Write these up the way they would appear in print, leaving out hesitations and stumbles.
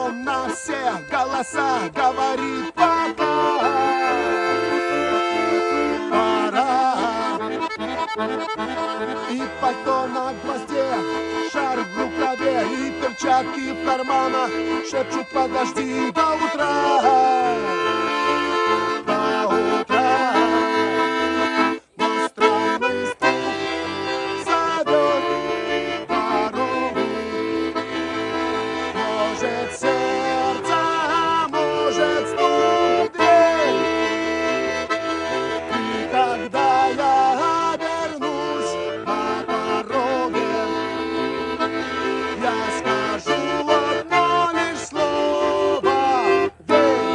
он на все голоса говорит пока. Пора. И пальто на гвозде, шарф в рукаве и перчатки в карманах шепчут: подожди до утра. До утра. Но странный стук зовет дорогу. Может, сердце, может, стук в дверь. И когда я обернусь на пороге, я скажу одно лишь слово: верь.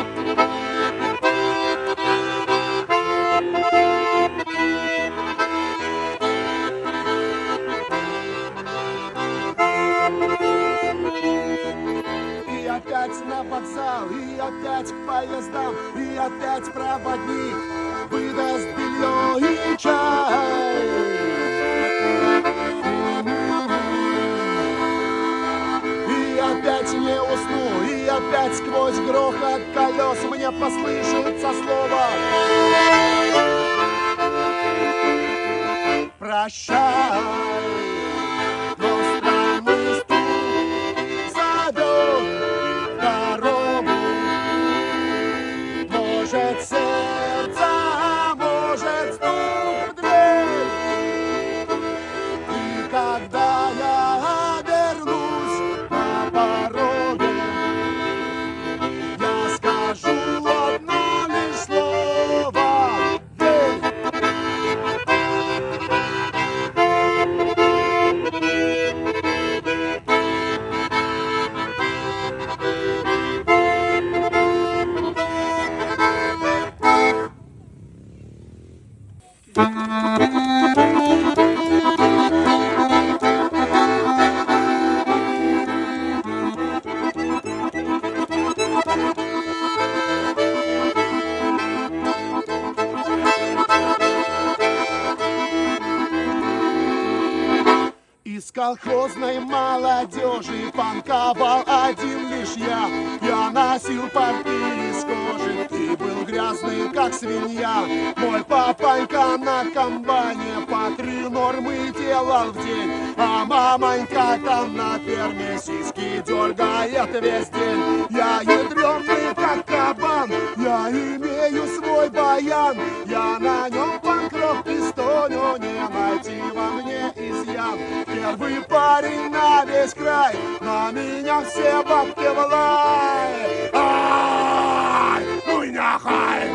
И опять на вокзал, и опять к поездам, и опять проводник выдаст белье и чай. И опять не усну, и опять сквозь грохот колес мне послышится слово: прощай. Но странный стук зовет дорогу. Может, сердце, может, стук в дверь. И когда я обернусь на пороге, я скажу одно лишь слово: верь. Из колхозной молодежи панковал один лишь я. Я носил порты из кожи и был грязный, как свинья. Мой папанька на комбайне по 3 нормы делал в день, а мамонька там на ферме сиськи дергает весь день. Я ядреный, как кабан, я имею свой баян. Я на нем панк-рок пистоню, не найти во мне изъян. Первый парень на весь край, на меня все бабки в лай. Ай, ну и нахай!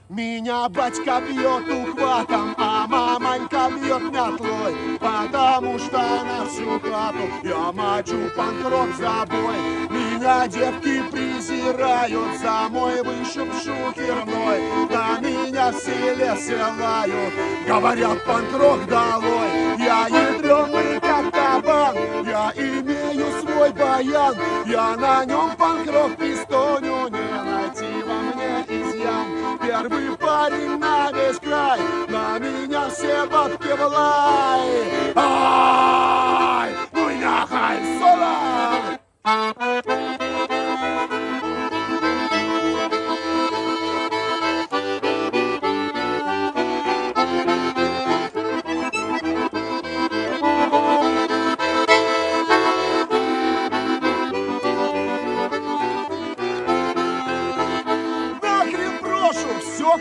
Меня батька бьет ухватом, а мамонька бьет метлой, потому что на всю хату я мочу панк-рок за бой. Меня девки презирают за мой вышиб шухерной, на меня в селе селают, говорят: панк-рок долой. Я ядреный, как кабан, я имею свой баян. Я на нем панк-рок пистоню, не найти во мне изъян. Первый парень на весь край, на меня все бабки в лай. Ай, ну и нахай, соло!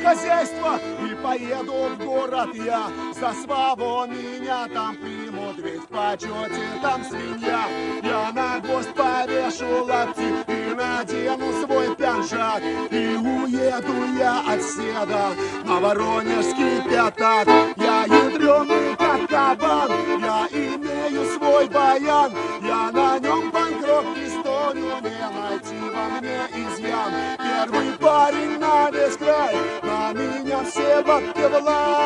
Хозяйство и поеду в город я. За свободу меня там примут, ведь в почете там свинья. Я на гвоздь повешу лапти и надену свой пиджак, и уеду я от седа на Воронежский пятак. Я ядреный, как кабан, я имею свой баян. Я на нем панк-рок пистоню, не найти во мне изъян. Первый парень на весь край, на меня все бабки в лай.